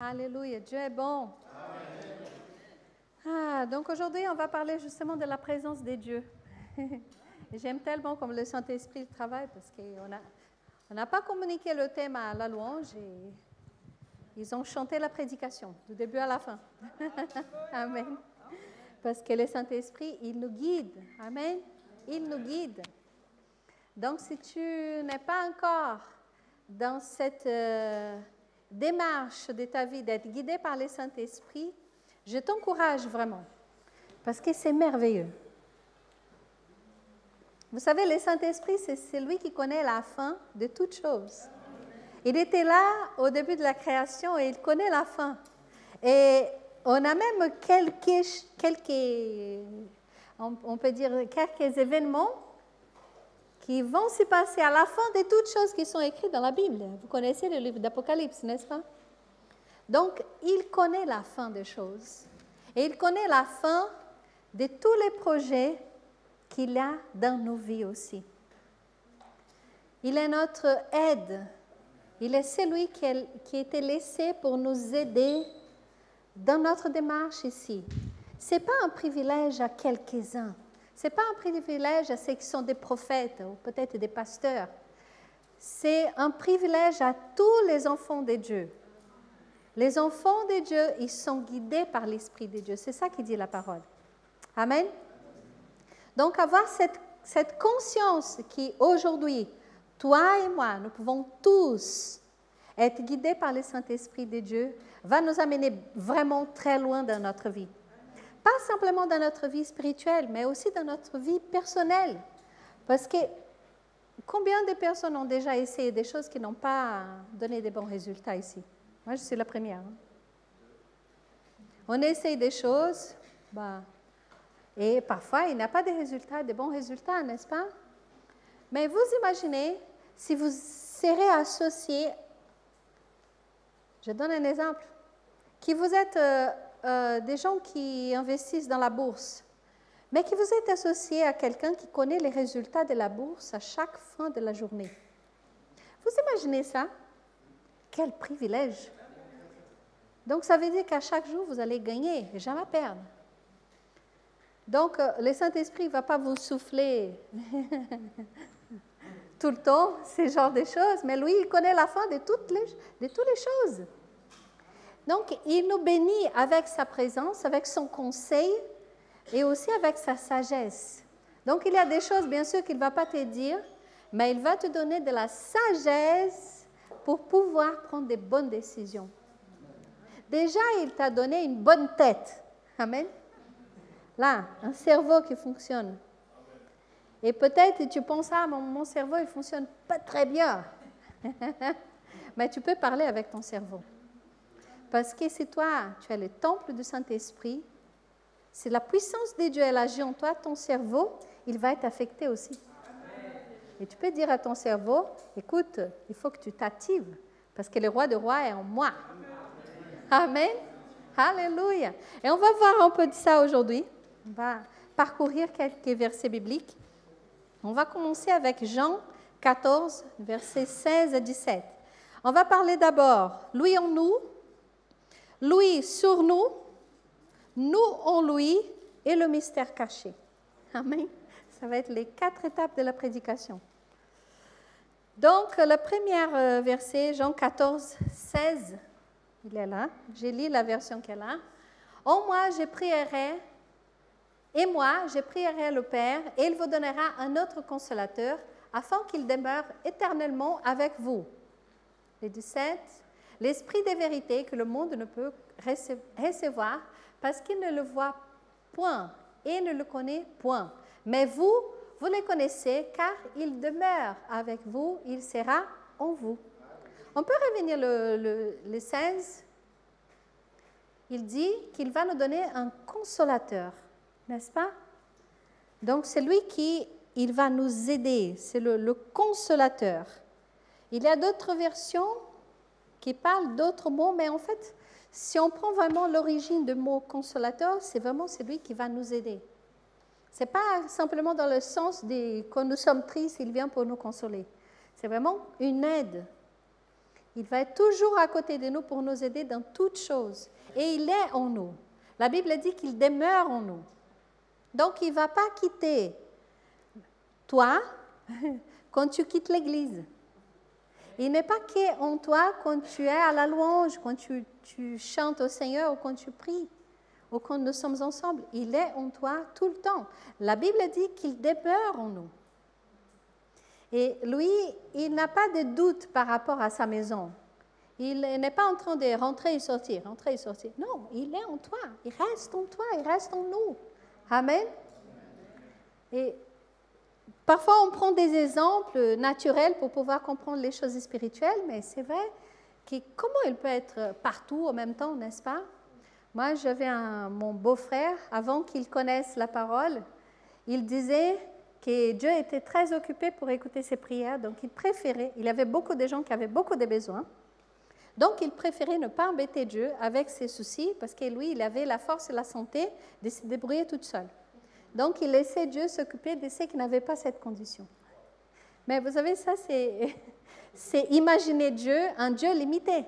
Alléluia, Dieu est bon. Donc aujourd'hui, on va parler justement de la présence de Dieu. J'aime tellement comme le Saint-Esprit travaille parce qu'on n'a pas communiqué le thème à la louange et ils ont chanté la prédication du début à la fin. Amen. Parce que le Saint-Esprit, il nous guide. Amen. Il nous guide. Donc si tu n'es pas encore dans cette démarche de ta vie d'être guidé par le Saint-Esprit, je t'encourage vraiment, parce que c'est merveilleux. Vous savez, le Saint-Esprit, c'est celui qui connaît la fin de toutes choses. Il était là au début de la création et il connaît la fin. Et on a même on peut dire, quelques événements qui vont se passer à la fin de toutes choses qui sont écrites dans la Bible. Vous connaissez le livre d'Apocalypse, n'est-ce pas? Donc, il connaît la fin des choses. Et il connaît la fin de tous les projets qu'il a dans nos vies aussi. Il est notre aide. Il est celui qui a été laissé pour nous aider dans notre démarche ici. Ce n'est pas un privilège à quelques-uns. Ce n'est pas un privilège à ceux qui sont des prophètes ou peut-être des pasteurs. C'est un privilège à tous les enfants de Dieu. Les enfants de Dieu, ils sont guidés par l'Esprit de Dieu. C'est ça qui dit la parole. Amen. Donc, avoir cette conscience qu'aujourd'hui, toi et moi, nous pouvons tous être guidés par le Saint-Esprit de Dieu, va nous amener vraiment très loin dans notre vie. Pas simplement dans notre vie spirituelle, mais aussi dans notre vie personnelle. Parce que combien de personnes ont déjà essayé des choses qui n'ont pas donné de bons résultats ici? Moi, je suis la première. On essaye des choses, et parfois, il n'y a pas de résultats, de bons résultats, n'est-ce pas? Mais vous imaginez, si vous serez associé, je donne un exemple, que vous êtes des gens qui investissent dans la bourse, mais que vous êtes associé à quelqu'un qui connaît les résultats de la bourse à chaque fin de la journée. Vous imaginez ça? Quel privilège! Donc, ça veut dire qu'à chaque jour, vous allez gagner et jamais perdre. Donc, le Saint-Esprit ne va pas vous souffler tout le temps, ce genre de choses, mais lui, il connaît la fin de toutes les choses. Donc, il nous bénit avec sa présence, avec son conseil et aussi avec sa sagesse. Donc, il y a des choses, bien sûr, qu'il ne va pas te dire, mais il va te donner de la sagesse pour pouvoir prendre des bonnes décisions. Déjà, il t'a donné une bonne tête. Amen. Là, un cerveau qui fonctionne. Et peut-être tu penses, mon cerveau, il ne fonctionne pas très bien. Mais tu peux parler avec ton cerveau. Parce que si toi, tu es le temple du Saint-Esprit, si la puissance de Dieu elle agit en toi, ton cerveau, il va être affecté aussi. Et tu peux dire à ton cerveau, écoute, il faut que tu t'actives, parce que le roi des rois est en moi. Amen. Alléluia. Et on va voir un peu de ça aujourd'hui. On va parcourir quelques versets bibliques. On va commencer avec Jean 14, versets 16 à 17. On va parler d'abord, lui en nous, lui sur nous, nous en lui et le mystère caché. Amen. Ça va être les 4 étapes de la prédication. Donc, le premier verset, Jean 14, 16, il est là. J'ai lu la version qu'elle a. En moi, je prierai, et moi, je prierai le Père, et il vous donnera un autre consolateur, afin qu'il demeure éternellement avec vous. Le 17, l'esprit de vérité que le monde ne peut recevoir, parce qu'il ne le voit point et ne le connaît point. Mais vous le connaissez, car il demeure avec vous, il sera en vous. On peut revenir le 16. Il dit qu'il va nous donner un consolateur, n'est-ce pas? Donc, c'est lui il va nous aider, c'est le consolateur. Il y a d'autres versions qui parlent d'autres mots, mais en fait, si on prend vraiment l'origine du mot consolateur, c'est vraiment celui qui va nous aider. Ce n'est pas simplement dans le sens quand nous sommes tristes, il vient pour nous consoler. C'est vraiment une aide. Il va être toujours à côté de nous pour nous aider dans toutes choses. Et il est en nous. La Bible dit qu'il demeure en nous. Donc, il ne va pas quitter toi quand tu quittes l'Église. Il n'est pas qu'en toi quand tu es à la louange, quand tu chantes au Seigneur ou quand tu pries ou quand nous sommes ensemble. Il est en toi tout le temps. La Bible dit qu'il demeure en nous. Et lui, il n'a pas de doute par rapport à sa maison. Il n'est pas en train de rentrer et sortir, rentrer et sortir. Non, il est en toi. Il reste en toi, il reste en nous. Amen. Et parfois, on prend des exemples naturels pour pouvoir comprendre les choses spirituelles, mais c'est vrai que comment il peut être partout en même temps, n'est-ce pas? Moi, j'avais mon beau-frère, avant qu'il connaisse la parole, il disait que Dieu était très occupé pour écouter ses prières, donc il préférait, il y avait beaucoup de gens qui avaient beaucoup de besoins, donc il préférait ne pas embêter Dieu avec ses soucis, parce que lui, il avait la force et la santé de se débrouiller toute seule. Donc il laissait Dieu s'occuper de ceux qui n'avaient pas cette condition. Mais vous savez, ça, c'est imaginer Dieu, un Dieu limité,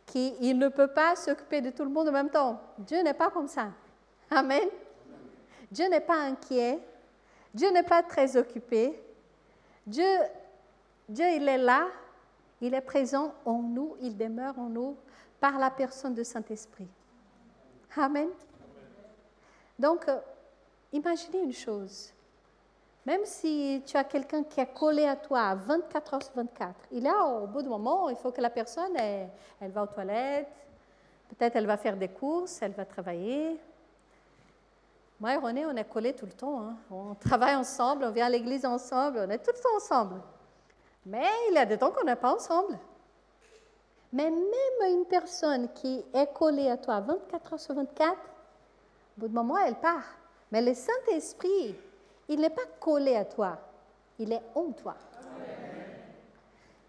qu'il ne peut pas s'occuper de tout le monde en même temps. Dieu n'est pas comme ça. Amen. Dieu n'est pas inquiet. Dieu n'est pas très occupé. Dieu, il est là. Il est présent en nous. Il demeure en nous par la personne du Saint-Esprit. Amen. Donc, imaginez une chose. Même si tu as quelqu'un qui est collé à toi 24 heures sur 24, il a au bout du moment, il faut que la personne, elle va aux toilettes, peut-être elle va faire des courses, elle va travailler. Moi et René, on est collés tout le temps. Hein. On travaille ensemble, on vient à l'église ensemble, on est tout le temps ensemble. Mais il y a des temps qu'on n'est pas ensemble. Mais même une personne qui est collée à toi 24 heures sur 24, au bout du moment, elle part. Mais le Saint-Esprit, il n'est pas collé à toi, il est en toi.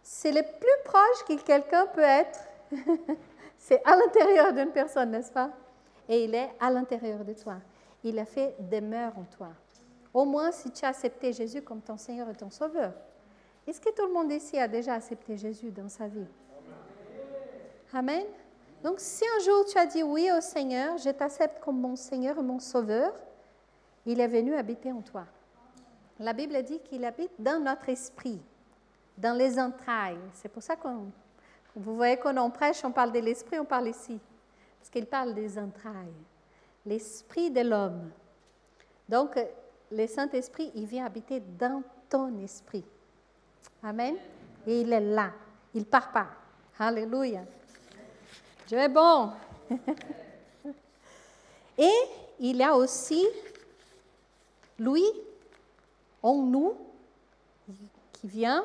C'est le plus proche que quelqu'un peut être, c'est à l'intérieur d'une personne, n'est-ce pas? Et il est à l'intérieur de toi. Il a fait demeure en toi. Au moins si tu as accepté Jésus comme ton Seigneur et ton Sauveur. Est-ce que tout le monde ici a déjà accepté Jésus dans sa vie? Amen. Donc si un jour tu as dit oui au Seigneur, je t'accepte comme mon Seigneur et mon Sauveur, il est venu habiter en toi. La Bible dit qu'il habite dans notre esprit, dans les entrailles. C'est pour ça vous voyez quand on prêche, on parle de l'esprit, on parle ici. Parce qu'il parle des entrailles, l'esprit de l'homme. Donc, le Saint-Esprit, il vient habiter dans ton esprit. Amen. Et il est là. Il ne part pas. Alléluia. Dieu est bon. Et il y a aussi lui, en nous, qui vient.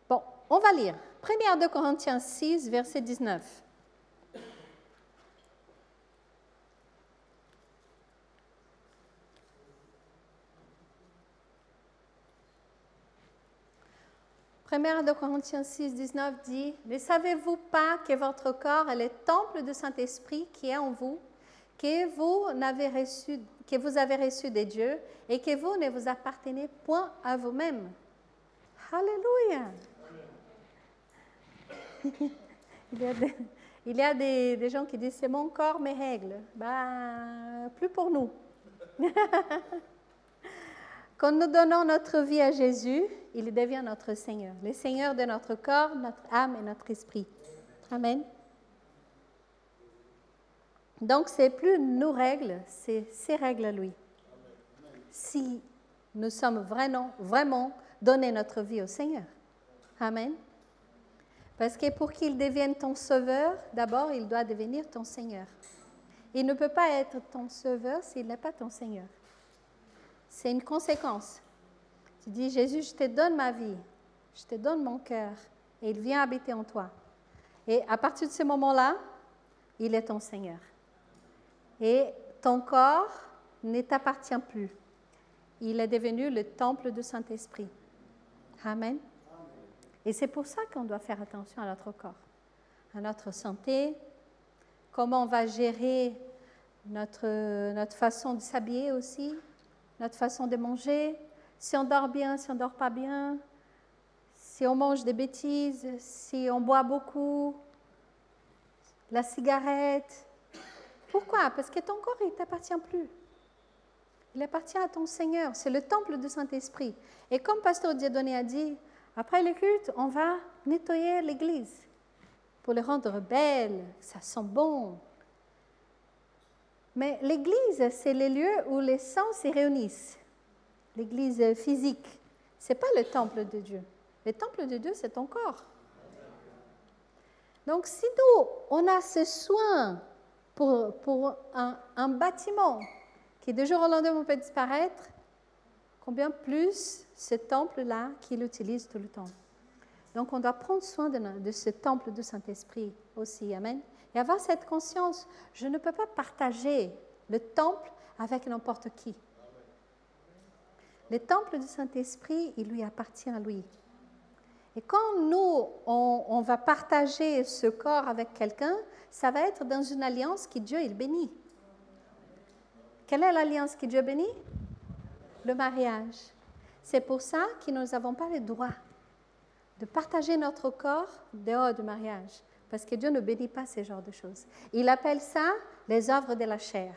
Bon, on va lire. 1 Corinthiens 6, verset 19. Première de Corinthiens 6, 19 dit « Ne savez-vous pas que votre corps est le temple du Saint-Esprit qui est en vous, que vous avez reçu de Dieu et que vous ne vous appartenez point à vous-même. » Alléluia! Il y a des gens qui disent « C'est mon corps, mes règles. » Plus pour nous. Quand nous donnons notre vie à Jésus, il devient notre Seigneur. Le Seigneur de notre corps, notre âme et notre esprit. Amen. Donc, ce n'est plus nos règles, c'est ses règles à lui. Si nous sommes vraiment donné notre vie au Seigneur. Amen. Parce que pour qu'il devienne ton sauveur, d'abord, il doit devenir ton Seigneur. Il ne peut pas être ton sauveur s'il n'est pas ton Seigneur. C'est une conséquence. Tu dis, Jésus, je te donne ma vie, je te donne mon cœur, et il vient habiter en toi. Et à partir de ce moment-là, il est ton Seigneur. Et ton corps ne t'appartient plus. Il est devenu le temple du Saint-Esprit. Amen. Et c'est pour ça qu'on doit faire attention à notre corps, à notre santé, comment on va gérer notre façon de s'habiller aussi, notre façon de manger, si on dort bien, si on ne dort pas bien, si on mange des bêtises, si on boit beaucoup, la cigarette. Pourquoi? Parce que ton corps, il ne t'appartient plus. Il appartient à ton Seigneur. C'est le temple du Saint-Esprit. Et comme Pasteur Dieudonné a dit, après le culte, on va nettoyer l'église pour les rendre belles, ça sent bon. Mais l'église, c'est les lieux où les saints se réunissent. L'église physique, ce n'est pas le temple de Dieu. Le temple de Dieu, c'est ton corps. Donc, si nous, on a ce soin pour un bâtiment qui, de jour au lendemain, peut disparaître, combien plus ce temple-là qu'il utilise tout le temps. Donc, on doit prendre soin de ce temple du Saint-Esprit aussi. Amen. Et avoir cette conscience, je ne peux pas partager le temple avec n'importe qui. Le temple du Saint-Esprit, il lui appartient à lui. Et quand nous, on va partager ce corps avec quelqu'un, ça va être dans une alliance que Dieu il bénit. Quelle est l'alliance que Dieu bénit? Le mariage. C'est pour ça que nous n'avons pas le droit de partager notre corps dehors du mariage, parce que Dieu ne bénit pas ce genre de choses. Il appelle ça les œuvres de la chair.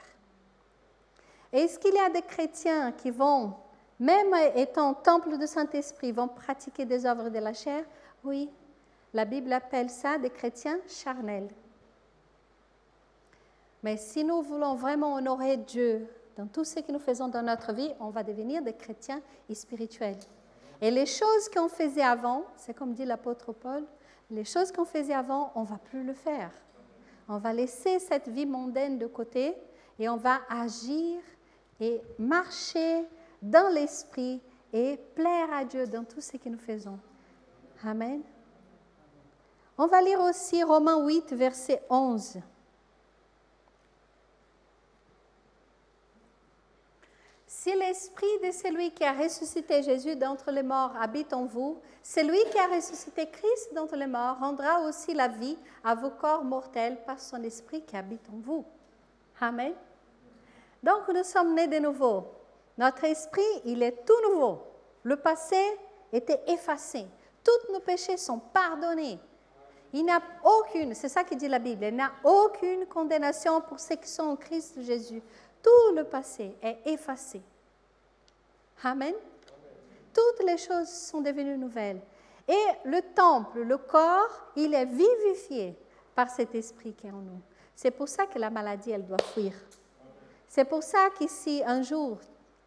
Et est-ce qu'il y a des chrétiens qui vont, même étant temple du Saint-Esprit, vont pratiquer des œuvres de la chair? Oui, la Bible appelle ça des chrétiens charnels. Mais si nous voulons vraiment honorer Dieu dans tout ce que nous faisons dans notre vie, on va devenir des chrétiens spirituels. Et les choses qu'on faisait avant, c'est comme dit l'apôtre Paul, les choses qu'on faisait avant, on ne va plus le faire. On va laisser cette vie mondaine de côté et on va agir et marcher dans l'esprit et plaire à Dieu dans tout ce que nous faisons. Amen. On va lire aussi Romains 8, verset 11. Si l'esprit de celui qui a ressuscité Jésus d'entre les morts habite en vous, celui qui a ressuscité Christ d'entre les morts rendra aussi la vie à vos corps mortels par son esprit qui habite en vous. Amen. Donc, nous sommes nés de nouveau. Notre esprit, il est tout nouveau. Le passé était effacé. Tous nos péchés sont pardonnés. Il n'y a aucune, c'est ça que dit la Bible, il n'y a aucune condamnation pour ceux qui sont en Christ Jésus. Tout le passé est effacé. Amen. Toutes les choses sont devenues nouvelles. Et le temple, le corps, il est vivifié par cet esprit qui est en nous. C'est pour ça que la maladie, elle doit fuir. C'est pour ça qu'ici, un jour,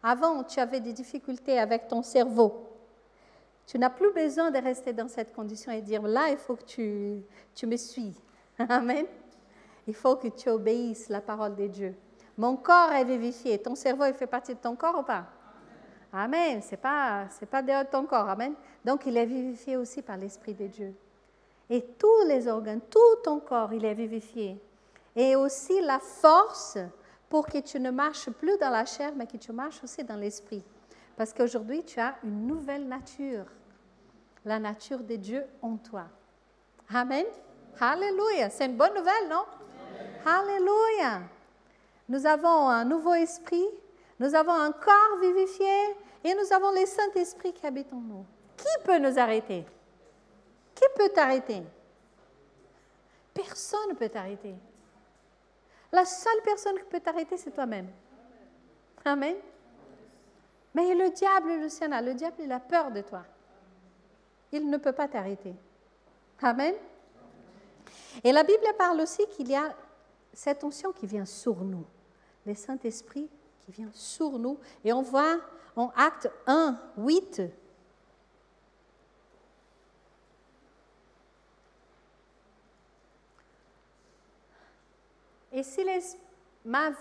avant, tu avais des difficultés avec ton cerveau. Tu n'as plus besoin de rester dans cette condition et dire, là, il faut que tu me suis. Amen. Il faut que tu obéisses la parole de Dieu. Mon corps est vivifié. Ton cerveau, il fait partie de ton corps ou pas? Amen. Ce n'est pas dehors de ton corps. Amen. Donc, il est vivifié aussi par l'Esprit de Dieu. Et tous les organes, tout ton corps, il est vivifié. Et aussi la force pour que tu ne marches plus dans la chair, mais que tu marches aussi dans l'Esprit. Parce qu'aujourd'hui, tu as une nouvelle nature. La nature de Dieu en toi. Amen. Alléluia. C'est une bonne nouvelle, non? Amen. Alléluia. Nous avons un nouveau esprit, nous avons un corps vivifié et nous avons le Saint-Esprit qui habite en nous. Qui peut nous arrêter? Qui peut t'arrêter? Personne ne peut t'arrêter. La seule personne qui peut t'arrêter, c'est toi-même. Amen. Mais le diable, Luciana, le diable, il a peur de toi. Il ne peut pas t'arrêter. Amen. Et la Bible parle aussi qu'il y a cette onction qui vient sur nous. Le Saint-Esprit qui vient sur nous. Et on voit en Acte 1, 8. Et si mais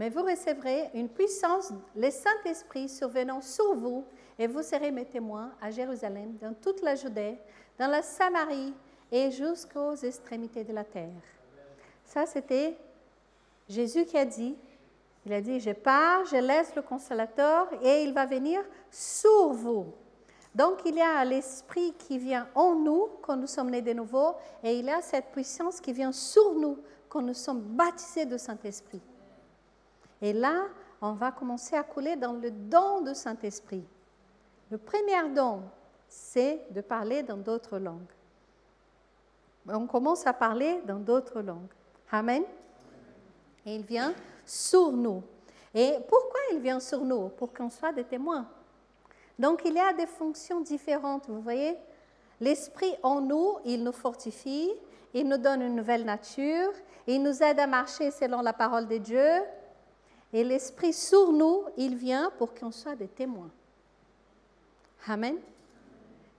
vous recevrez une puissance, le Saint-Esprit survenant sur vous, et vous serez mes témoins à Jérusalem, dans toute la Judée, dans la Samarie et jusqu'aux extrémités de la terre. Ça, c'était Jésus qui a dit, il a dit, je pars, je laisse le Consolateur et il va venir sur vous. Donc, il y a l'Esprit qui vient en nous quand nous sommes nés de nouveau et il y a cette puissance qui vient sur nous quand nous sommes baptisés de Saint-Esprit. Et là, on va commencer à couler dans le don du Saint-Esprit. Le premier don, c'est de parler dans d'autres langues. On commence à parler dans d'autres langues. Amen. Et il vient sur nous. Et pourquoi il vient sur nous? Pour qu'on soit des témoins. Donc, il y a des fonctions différentes, vous voyez. L'Esprit en nous, il nous fortifie, il nous donne une nouvelle nature, il nous aide à marcher selon la parole de Dieu. Et l'Esprit sur nous, il vient pour qu'on soit des témoins. Amen.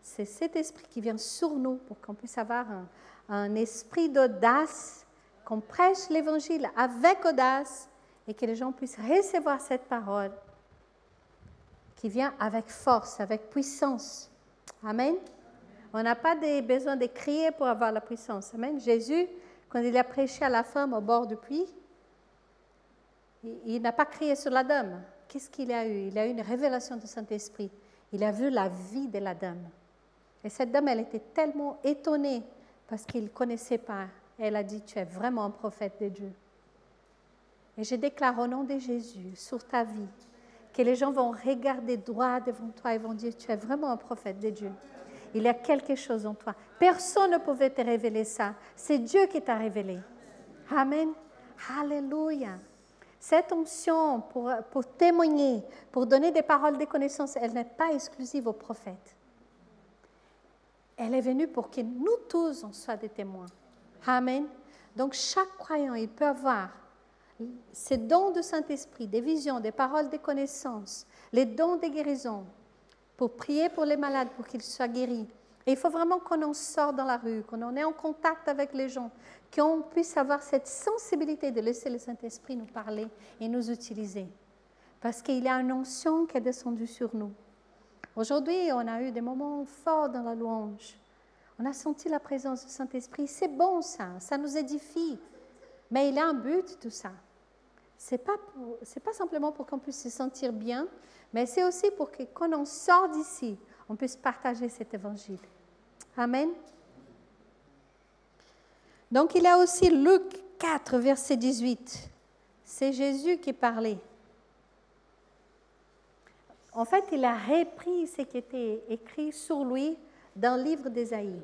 C'est cet esprit qui vient sur nous pour qu'on puisse avoir un esprit d'audace, qu'on prêche l'Évangile avec audace et que les gens puissent recevoir cette parole qui vient avec force, avec puissance. Amen. On n'a pas besoin de crier pour avoir la puissance. Amen. Jésus, quand il a prêché à la femme au bord du puits, il n'a pas crié sur la dame. Qu'est-ce qu'il a eu? Il a eu une révélation du Saint-Esprit. Il a vu la vie de la dame. Et cette dame, elle était tellement étonnée parce qu'il ne connaissait pas. Elle a dit, tu es vraiment un prophète de Dieu. Et je déclare au nom de Jésus, sur ta vie, que les gens vont regarder droit devant toi et vont dire, tu es vraiment un prophète de Dieu. Il y a quelque chose en toi. Personne ne pouvait te révéler ça. C'est Dieu qui t'a révélé. Amen. Alléluia. Cette onction pour témoigner, pour donner des paroles de connaissance, elle n'est pas exclusive aux prophètes. Elle est venue pour que nous tous, on soit des témoins. Amen. Donc, chaque croyant, il peut avoir ces dons du Saint-Esprit, des visions, des paroles de connaissance, les dons de guérison, pour prier pour les malades, pour qu'ils soient guéris. Et il faut vraiment qu'on en sorte dans la rue, qu'on en ait en contact avec les gens, qu'on puisse avoir cette sensibilité de laisser le Saint-Esprit nous parler et nous utiliser. Parce qu'il y a une onction qui est descendue sur nous. Aujourd'hui, on a eu des moments forts dans la louange. On a senti la présence du Saint-Esprit. C'est bon ça nous édifie. Mais il y a un but tout ça. Ce n'est pas simplement pour qu'on puisse se sentir bien, mais c'est aussi pour que quand on sort d'ici, on puisse partager cet évangile. Amen. Donc, il y a aussi Luc 4, verset 18. C'est Jésus qui parlait. En fait, il a repris ce qui était écrit sur lui dans le livre d'Ésaïe.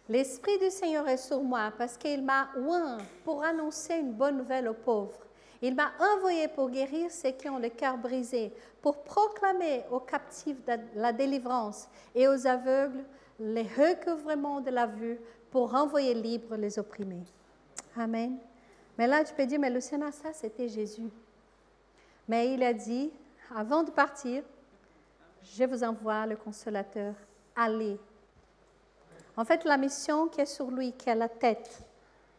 L'Esprit du Seigneur est sur moi parce qu'il m'a oint pour annoncer une bonne nouvelle aux pauvres. Il m'a envoyé pour guérir ceux qui ont le cœur brisé, pour proclamer aux captifs la délivrance et aux aveugles le recouvrement de la vue, pour renvoyer libres les opprimés. Amen. Mais là, tu peux dire, mais Luciana, ça, c'était Jésus. Mais il a dit, avant de partir, je vous envoie le Consolateur, allez. En fait, la mission qui est sur lui, qui est la tête,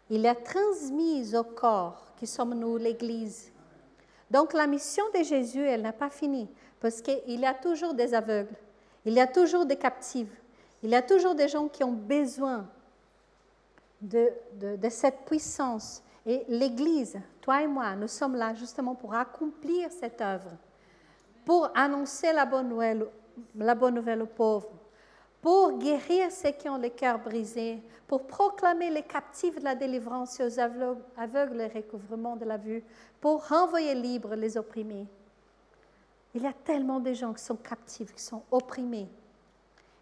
il l'a transmise au corps, qui sommes nous, l'Église. Donc, la mission de Jésus, elle n'a pas fini, parce qu'il y a toujours des aveugles, il y a toujours des captifs, il y a toujours des gens qui ont besoin de cette puissance. Et l'Église, toi et moi, nous sommes là justement pour accomplir cette œuvre, pour annoncer la bonne nouvelle aux pauvres, pour guérir ceux qui ont le cœur brisé, pour proclamer les captifs de la délivrance et aux aveugles le recouvrement de la vue, pour renvoyer libres les opprimés. Il y a tellement de gens qui sont captifs, qui sont opprimés,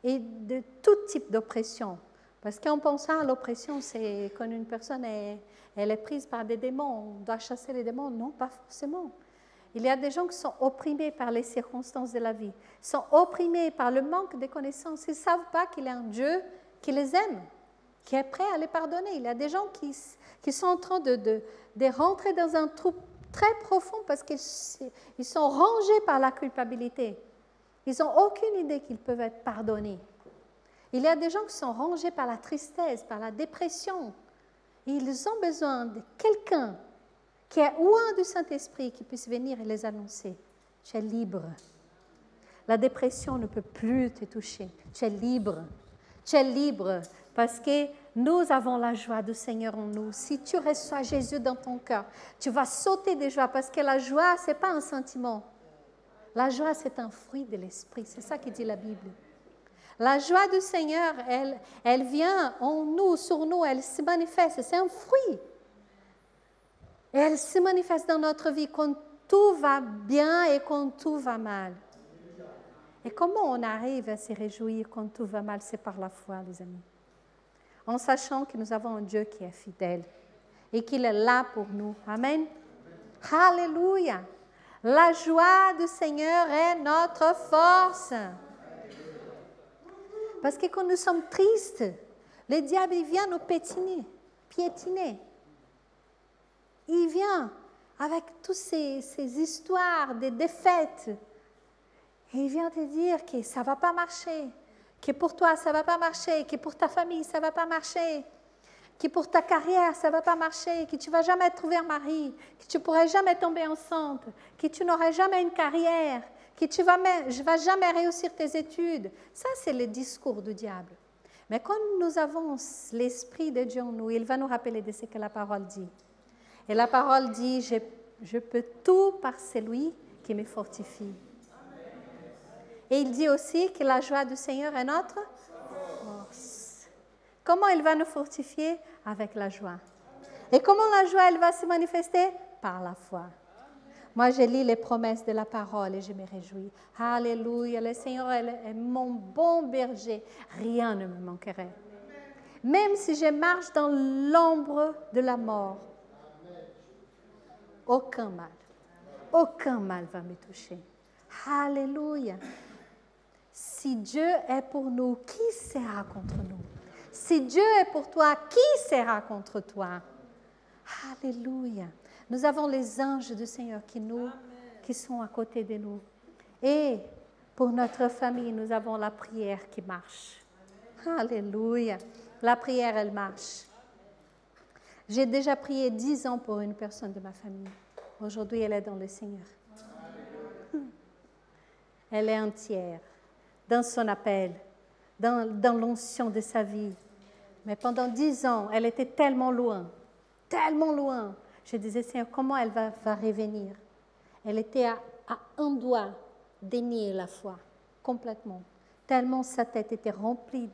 et de tout type d'oppression. Parce qu'en pensant à l'oppression, c'est quand une personne elle est prise par des démons, on doit chasser les démons. Non, pas forcément. Il y a des gens qui sont opprimés par les circonstances de la vie, sont opprimés par le manque de connaissances. Ils ne savent pas qu'il y a un Dieu qui les aime, qui est prêt à les pardonner. Il y a des gens qui sont en train de rentrer dans un trou très profond parce qu'ils sont rongés par la culpabilité. Ils n'ont aucune idée qu'ils peuvent être pardonnés. Il y a des gens qui sont rongés par la tristesse, par la dépression. Et ils ont besoin de quelqu'un qui est oint du Saint-Esprit, qui puisse venir et les annoncer. Tu es libre. La dépression ne peut plus te toucher. Tu es libre. Tu es libre parce que nous avons la joie du Seigneur en nous. Si tu reçois Jésus dans ton cœur, tu vas sauter de joie parce que la joie, ce n'est pas un sentiment. La joie, c'est un fruit de l'Esprit. C'est ça qui dit la Bible. La joie du Seigneur, elle vient en nous, sur nous, elle se manifeste. C'est un fruit. Et elle se manifeste dans notre vie quand tout va bien et quand tout va mal. Et comment on arrive à se réjouir quand tout va mal? C'est par la foi, les amis. En sachant que nous avons un Dieu qui est fidèle et qu'il est là pour nous. Amen. Alléluia. La joie du Seigneur est notre force. Parce que quand nous sommes tristes, le diable il vient nous piétiner. Il vient avec toutes ces histoires de défaites. Et il vient te dire que ça ne va pas marcher, que pour toi ça ne va pas marcher, que pour ta famille ça ne va pas marcher, que pour ta carrière ça ne va pas marcher, que tu ne vas jamais trouver un mari, que tu ne pourras jamais tomber enceinte, que tu n'auras jamais une carrière, que tu ne vas jamais réussir tes études. Ça, c'est le discours du diable. Mais quand nous avons l'Esprit de Dieu en nous, il va nous rappeler de ce que la parole dit. Et la parole dit, je peux tout par celui qui me fortifie. Et il dit aussi que la joie du Seigneur est notre force. Comment il va nous fortifier? Avec la joie. Et comment la joie, elle va se manifester? Par la foi. Moi, je lis les promesses de la parole et je me réjouis. Alléluia, le Seigneur est mon bon berger. Rien ne me manquerait. Même si je marche dans l'ombre de la mort, aucun mal va me toucher. Alléluia. Si Dieu est pour nous, qui sera contre nous? Si Dieu est pour toi, qui sera contre toi? Alléluia. Nous avons les anges du Seigneur qui sont à côté de nous. Et pour notre famille, nous avons la prière qui marche. Alléluia. La prière, elle marche. J'ai déjà prié 10 ans pour une personne de ma famille. Aujourd'hui, elle est dans le Seigneur. Elle est entière dans son appel, dans l'onction de sa vie. Mais pendant 10 ans, elle était tellement loin. Je disais, Seigneur, comment elle va revenir? Elle était à un doigt de nier la foi, complètement. Tellement sa tête était remplie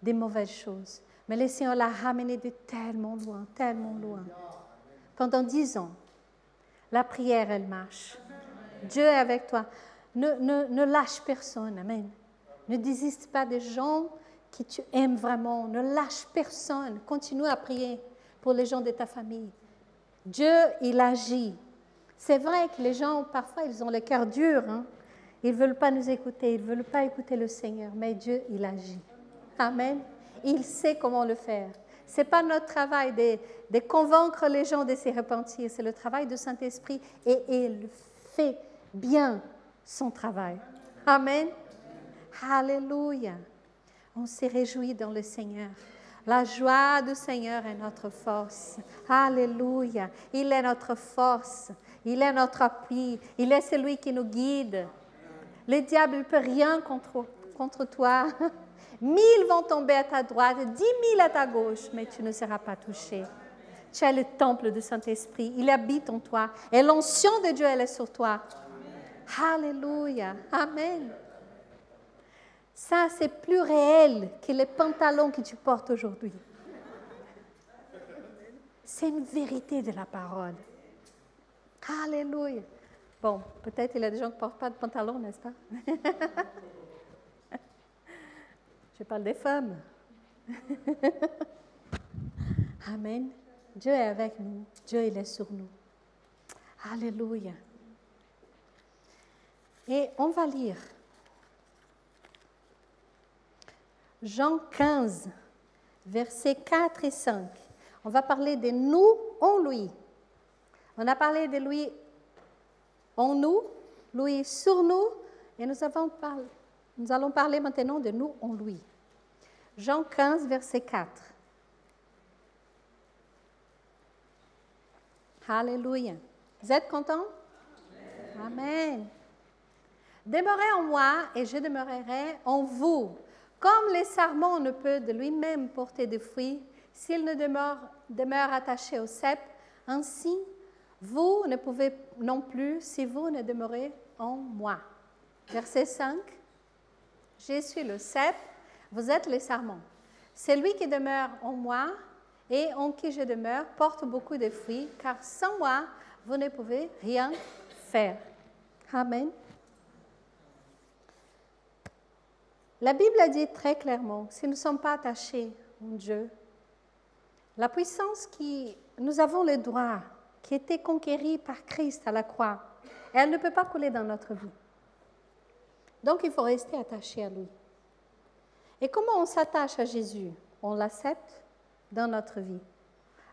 de mauvaises choses. Mais le Seigneur l'a ramenée de tellement loin. Pendant 10 ans, la prière, elle marche. Dieu est avec toi. Ne lâche personne, amen. Ne désiste pas des gens que tu aimes vraiment. Ne lâche personne. Continue à prier pour les gens de ta famille. Dieu, il agit. C'est vrai que les gens, parfois, ils ont le cœur dur. Hein? Ils ne veulent pas nous écouter. Ils ne veulent pas écouter le Seigneur. Mais Dieu, il agit. Amen. Il sait comment le faire. Ce n'est pas notre travail de convaincre les gens de se repentir. C'est le travail du Saint-Esprit. Et il fait bien son travail. Amen. Alléluia. On se réjouit dans le Seigneur. La joie du Seigneur est notre force. Alléluia. Il est notre force. Il est notre appui. Il est celui qui nous guide. Le diable ne peut rien contre toi. 1000 vont tomber à ta droite, 10 000 à ta gauche, mais tu ne seras pas touché. Tu es le temple du Saint-Esprit. Il habite en toi. Et l'onction de Dieu, elle est sur toi. Alléluia. Amen. Ça, c'est plus réel que les pantalons que tu portes aujourd'hui. C'est une vérité de la parole. Alléluia. Bon, peut-être il y a des gens qui ne portent pas de pantalons, n'est-ce pas? Je parle des femmes. Amen. Dieu est avec nous. Dieu, il est sur nous. Alléluia. Et on va lire Jean 15, versets 4 et 5. On va parler de nous en lui. On a parlé de lui en nous, lui sur nous, et nous allons parler maintenant de nous en lui. Jean 15, verset 4. Alléluia. Vous êtes contents? Amen. Demeurez en moi et je demeurerai en vous. Comme le sarment ne peut de lui-même porter de fruits s'il ne demeure attaché au cep, ainsi vous ne pouvez non plus si vous ne demeurez en moi. Verset 5. Je suis le cep, vous êtes les sarments. Celui qui demeure en moi et en qui je demeure porte beaucoup de fruits, car sans moi, vous ne pouvez rien faire. Amen. La Bible a dit très clairement, si nous ne sommes pas attachés en Dieu, la puissance que nous avons le droit, qui a été conquérie par Christ à la croix, elle ne peut pas couler dans notre vie. Donc, il faut rester attaché à lui. Et comment on s'attache à Jésus? On l'accepte dans notre vie.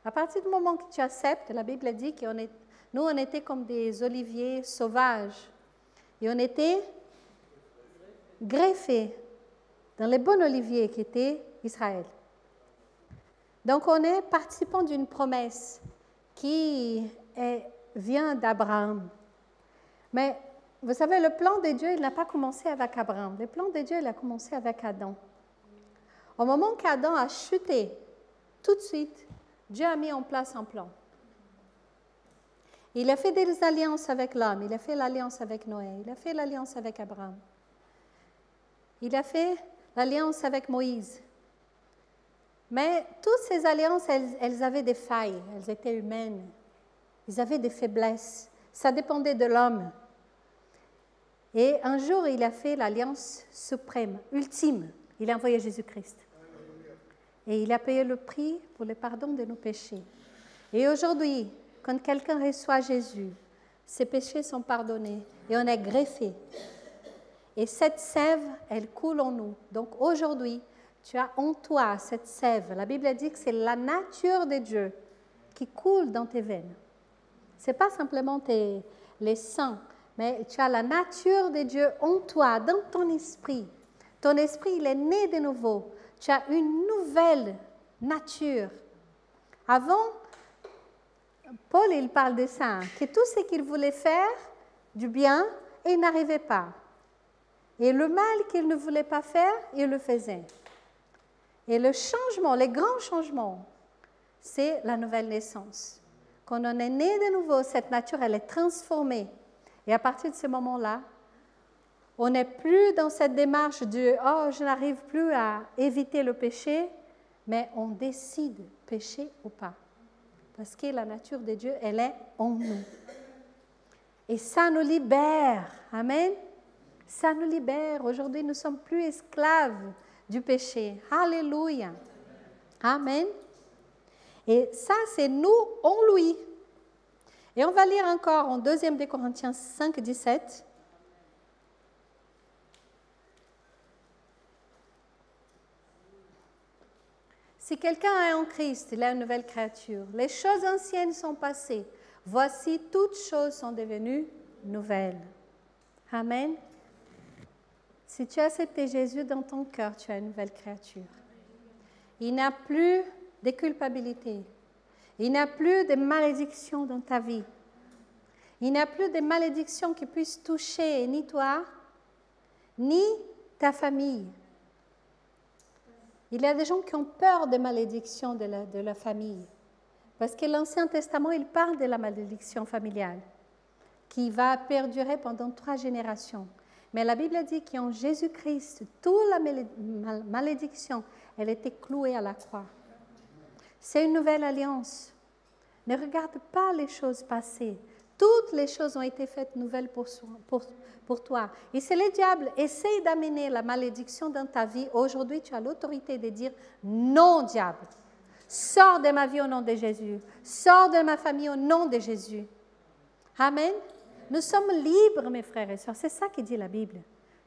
À partir du moment que tu acceptes, la Bible dit que nous, on était comme des oliviers sauvages. Et on était greffés dans les bons oliviers qui étaient Israël. Donc, on est participant d'une promesse qui vient d'Abraham. Mais vous savez, le plan de Dieu, il n'a pas commencé avec Abraham. Le plan de Dieu, il a commencé avec Adam. Au moment qu'Adam a chuté, tout de suite, Dieu a mis en place un plan. Il a fait des alliances avec l'homme, il a fait l'alliance avec Noé, il a fait l'alliance avec Abraham. Il a fait l'alliance avec Moïse. Mais toutes ces alliances, elles avaient des failles, elles étaient humaines. Ils avaient des faiblesses. Ça dépendait de l'homme. Et un jour, il a fait l'alliance suprême, ultime. Il a envoyé Jésus-Christ. Et il a payé le prix pour le pardon de nos péchés. Et aujourd'hui, quand quelqu'un reçoit Jésus, ses péchés sont pardonnés et on est greffé. Et cette sève, elle coule en nous. Donc aujourd'hui, tu as en toi cette sève. La Bible dit que c'est la nature de Dieu qui coule dans tes veines. Ce n'est pas simplement les sangs, mais tu as la nature de Dieu en toi, dans ton esprit. Ton esprit, il est né de nouveau. Tu as une nouvelle nature. Avant, Paul, il parle de ça, que tout ce qu'il voulait faire du bien, il n'arrivait pas. Et le mal qu'il ne voulait pas faire, il le faisait. Et le changement, les grands changements, c'est la nouvelle naissance. Quand on est né de nouveau, cette nature, elle est transformée. Et à partir de ce moment-là, on n'est plus dans cette démarche de « Oh, je n'arrive plus à éviter le péché », mais on décide pécher ou pas. Parce que la nature de Dieu, elle est en nous. Et ça nous libère. Amen. Ça nous libère. Aujourd'hui, nous ne sommes plus esclaves du péché. Alléluia. Amen. Et ça, c'est nous en lui. Et on va lire encore en 2 Corinthiens 5, 17. Si quelqu'un est en Christ, il est une nouvelle créature. Les choses anciennes sont passées. Voici, toutes choses sont devenues nouvelles. Amen. Si tu as accepté Jésus dans ton cœur, tu as une nouvelle créature. Il n'y a plus de culpabilité. Il n'y a plus de malédiction dans ta vie. Il n'y a plus de malédiction qui puisse toucher ni toi, ni ta famille. Il y a des gens qui ont peur des malédictions de la famille. Parce que l'Ancien Testament, il parle de la malédiction familiale, qui va perdurer pendant 3 générations. Mais la Bible dit qu'en Jésus-Christ, toute la malédiction, elle était clouée à la croix. C'est une nouvelle alliance. Ne regarde pas les choses passées. Toutes les choses ont été faites nouvelles pour toi. Et si le diable essaye d'amener la malédiction dans ta vie, aujourd'hui, tu as l'autorité de dire « Non, diable, sors de ma vie au nom de Jésus. Sors de ma famille au nom de Jésus. » Amen. Nous sommes libres, mes frères et sœurs. C'est ça qui dit la Bible.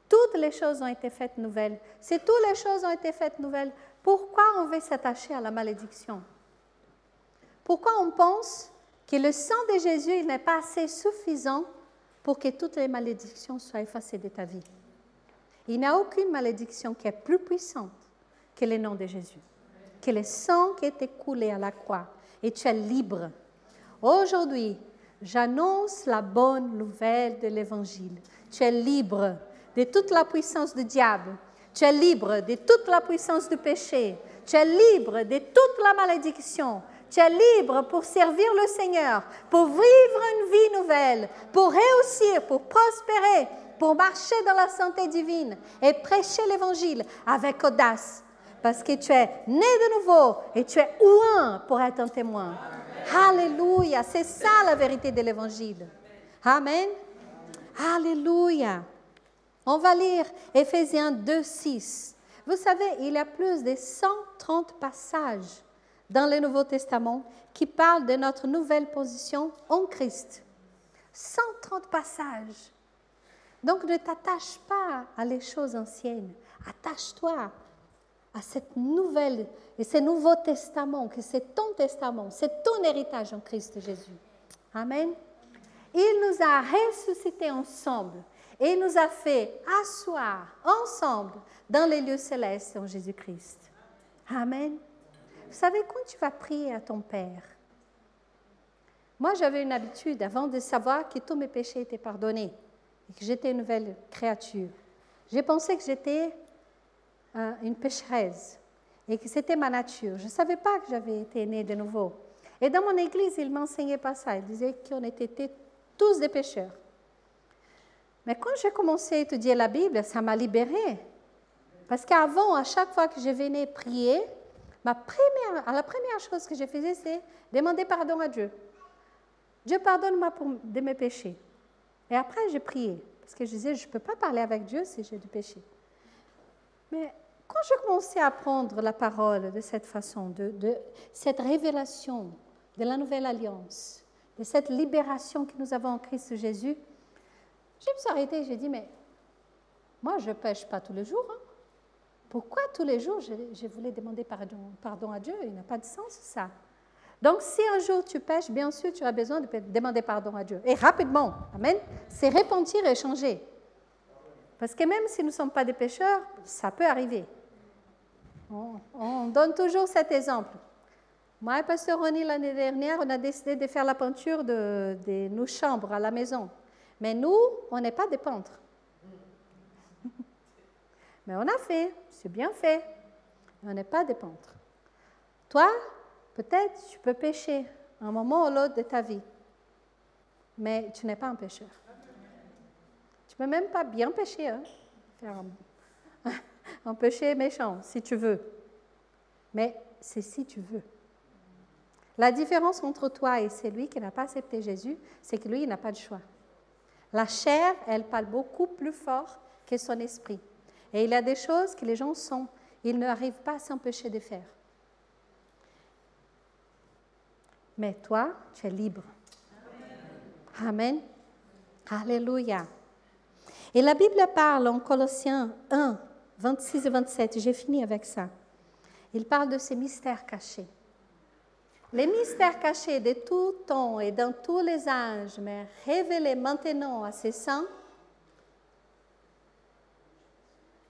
Toutes les choses ont été faites nouvelles. Si toutes les choses ont été faites nouvelles, pourquoi on veut s'attacher à la malédiction? Pourquoi on pense que le sang de Jésus il n'est pas assez suffisant pour que toutes les malédictions soient effacées de ta vie? Il n'y a aucune malédiction qui est plus puissante que le nom de Jésus, que le sang qui a été coulé à la croix. Et tu es libre. Aujourd'hui, j'annonce la bonne nouvelle de l'Évangile. Tu es libre de toute la puissance du diable. Tu es libre de toute la puissance du péché. Tu es libre de toute la malédiction. Tu es libre pour servir le Seigneur, pour vivre une vie nouvelle, pour réussir, pour prospérer, pour marcher dans la santé divine et prêcher l'Évangile avec audace. Parce que tu es né de nouveau et tu es ouin pour être un témoin. Alléluia, c'est ça la vérité de l'Évangile. Amen. Alléluia. On va lire Éphésiens 2, 6. Vous savez, il y a plus de 130 passages dans le Nouveau Testament qui parlent de notre nouvelle position en Christ. 130 passages. Donc, ne t'attache pas à les choses anciennes. Attache-toi à cette nouvelle et ce Nouveau Testament, que c'est ton testament, c'est ton héritage en Christ Jésus. Amen. Il nous a ressuscités ensemble et il nous a fait asseoir ensemble dans les lieux célestes en Jésus-Christ. Amen. Vous savez, quand tu vas prier à ton Père, moi j'avais une habitude avant de savoir que tous mes péchés étaient pardonnés et que j'étais une nouvelle créature. J'ai pensé que j'étais une pécheresse et que c'était ma nature. Je ne savais pas que j'avais été née de nouveau. Et dans mon église, ils ne m'enseignaient pas ça. Ils disaient qu'on était tous des pécheurs. Mais quand j'ai commencé à étudier la Bible, ça m'a libérée. Parce qu'avant, à chaque fois que je venais prier, la première chose que je faisais, c'est demander pardon à Dieu. Dieu, pardonne-moi de mes péchés. Et après, j'ai prié. Parce que je disais, je ne peux pas parler avec Dieu si j'ai du péché. Mais quand j'ai commencé à apprendre la parole de cette façon, de cette révélation de la nouvelle alliance, de cette libération que nous avons en Christ Jésus, je me suis arrêtée et j'ai dit, mais moi, je ne pêche pas tous les jours. Hein. Pourquoi tous les jours je voulais demander pardon à Dieu? Il n'a pas de sens, ça. Donc, si un jour tu pêches, bien sûr, tu as besoin de demander pardon à Dieu. Et rapidement, amen, c'est repentir et changer. Parce que même si nous ne sommes pas des pécheurs, ça peut arriver. On donne toujours cet exemple. Moi et Pasteur Ronnie, l'année dernière, on a décidé de faire la peinture de nos chambres à la maison. Mais nous, on n'est pas des peintres. Mais on a fait, c'est bien fait. On n'est pas des peintres. Toi, peut-être tu peux pécher à un moment ou l'autre de ta vie. Mais tu n'es pas un pécheur. Tu ne peux même pas bien pécher, hein? Faire un péché méchant, si tu veux. Mais c'est si tu veux. La différence entre toi et celui qui n'a pas accepté Jésus, c'est que lui, il n'a pas de choix. La chair, elle parle beaucoup plus fort que son esprit. Et il y a des choses que les gens sont, ils n'arrivent pas à s'empêcher de faire. Mais toi, tu es libre. Amen. Alléluia. Et la Bible parle en Colossiens 1, 26 et 27, j'ai fini avec ça. Il parle de ces mystères cachés. Les mystères cachés de tout temps et dans tous les âges, mais révélés maintenant à ses saints,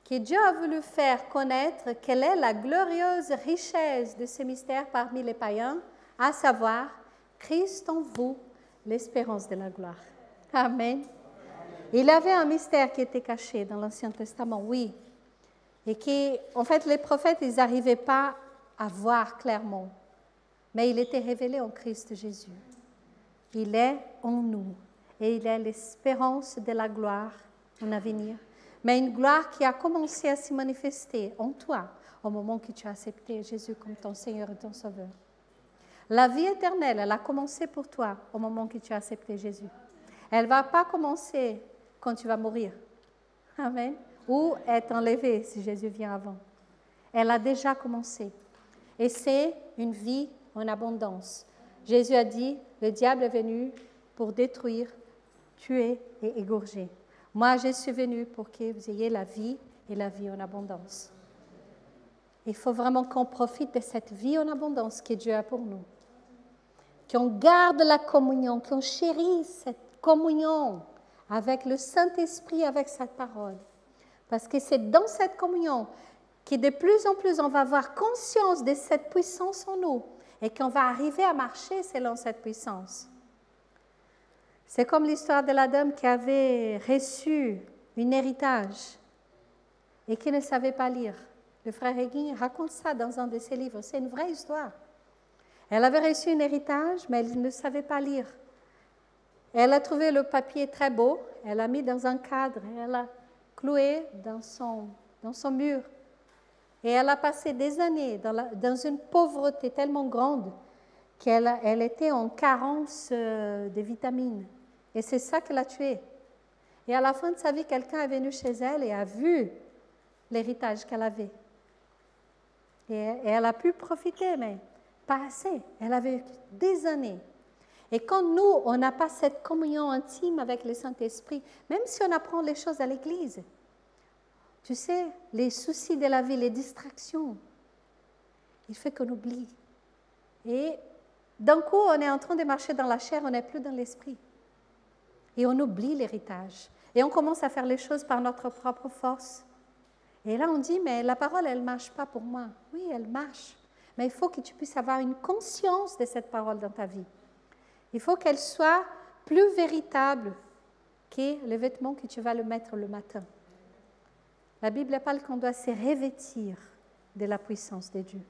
que Dieu a voulu faire connaître quelle est la glorieuse richesse de ces mystères parmi les païens, à savoir Christ en vous, l'espérance de la gloire. Amen. Il y avait un mystère qui était caché dans l'Ancien Testament, oui, et qui, en fait, les prophètes, ils n'arrivaient pas à voir clairement, mais il était révélé en Christ Jésus. Il est en nous, et il est l'espérance de la gloire en avenir, mais une gloire qui a commencé à se manifester en toi au moment que tu as accepté Jésus comme ton Seigneur et ton Sauveur. La vie éternelle, elle a commencé pour toi au moment que tu as accepté Jésus. Elle ne va pas commencer quand tu vas mourir. Amen. Ou être enlevé si Jésus vient avant. Elle a déjà commencé. Et c'est une vie en abondance. Jésus a dit, le diable est venu pour détruire, tuer et égorger. Moi, je suis venu pour que vous ayez la vie et la vie en abondance. Il faut vraiment qu'on profite de cette vie en abondance que Dieu a pour nous. Qu'on garde la communion, qu'on chérisse cette communion avec le Saint-Esprit, avec sa parole. Parce que c'est dans cette communion que de plus en plus on va avoir conscience de cette puissance en nous et qu'on va arriver à marcher selon cette puissance. C'est comme l'histoire de la dame qui avait reçu un héritage et qui ne savait pas lire. Le frère Hagin raconte ça dans un de ses livres. C'est une vraie histoire. Elle avait reçu un héritage, mais elle ne savait pas lire. Elle a trouvé le papier très beau, elle l'a mis dans un cadre, elle l'a cloué dans son mur. Et elle a passé des années dans une pauvreté tellement grande qu'elle était en carence de vitamines. Et c'est ça qui l'a tuée. Et à la fin de sa vie, quelqu'un est venu chez elle et a vu l'héritage qu'elle avait. Et elle a pu profiter, mais pas assez. Elle avait des années. Et quand nous, on n'a pas cette communion intime avec le Saint-Esprit, même si on apprend les choses à l'Église, tu sais, les soucis de la vie, les distractions, il fait qu'on oublie. Et d'un coup, on est en train de marcher dans la chair, on n'est plus dans l'esprit. Et on oublie l'héritage. Et on commence à faire les choses par notre propre force. Et là, on dit, mais la parole, elle ne marche pas pour moi. Oui, elle marche. Mais il faut que tu puisses avoir une conscience de cette parole dans ta vie. Il faut qu'elle soit plus véritable que le vêtement que tu vas le mettre le matin. La Bible parle qu'on doit se revêtir de la puissance de Dieu.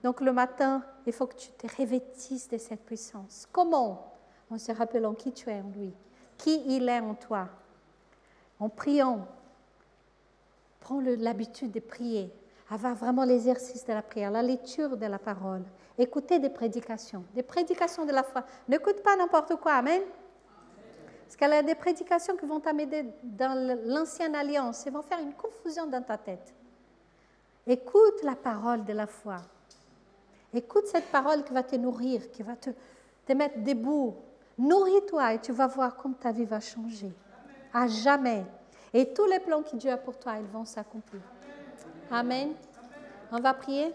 Donc le matin, il faut que tu te revêtisses de cette puissance. Comment? En se rappelant qui tu es en lui, qui il est en toi. En priant, prends l'habitude de prier, avoir vraiment l'exercice de la prière, la lecture de la parole, écouter des prédications de la foi. N'écoute pas n'importe quoi, amen. Parce qu'il y a des prédications qui vont t'amener dans l'ancienne alliance et vont faire une confusion dans ta tête. Écoute la parole de la foi. Écoute cette parole qui va te nourrir, qui va te mettre debout. Nourris-toi et tu vas voir comme ta vie va changer. À jamais. Et tous les plans que Dieu a pour toi, ils vont s'accomplir. Amen. On va prier.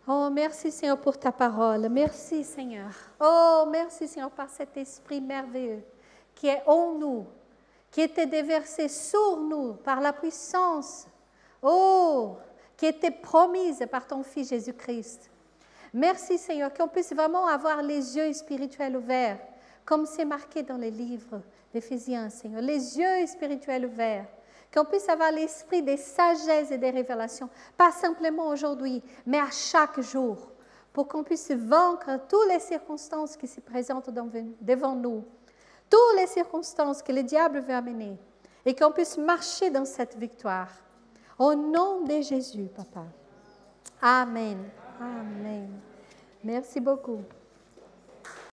Oh, merci Seigneur pour ta parole. Merci Seigneur. Oh, merci Seigneur par cet esprit merveilleux qui est en nous, qui était déversé sur nous par la puissance. Oh, qui était promise par ton Fils Jésus-Christ. Merci Seigneur, qu'on puisse vraiment avoir les yeux spirituels ouverts, comme c'est marqué dans les livres d'Éphésiens, Seigneur. Les yeux spirituels ouverts, qu'on puisse avoir l'esprit des sagesses et des révélations, pas simplement aujourd'hui, mais à chaque jour, pour qu'on puisse vaincre toutes les circonstances qui se présentent devant nous, toutes les circonstances que le diable veut amener, et qu'on puisse marcher dans cette victoire. Au nom de Jésus, Papa. Amen. Amen. Merci beaucoup.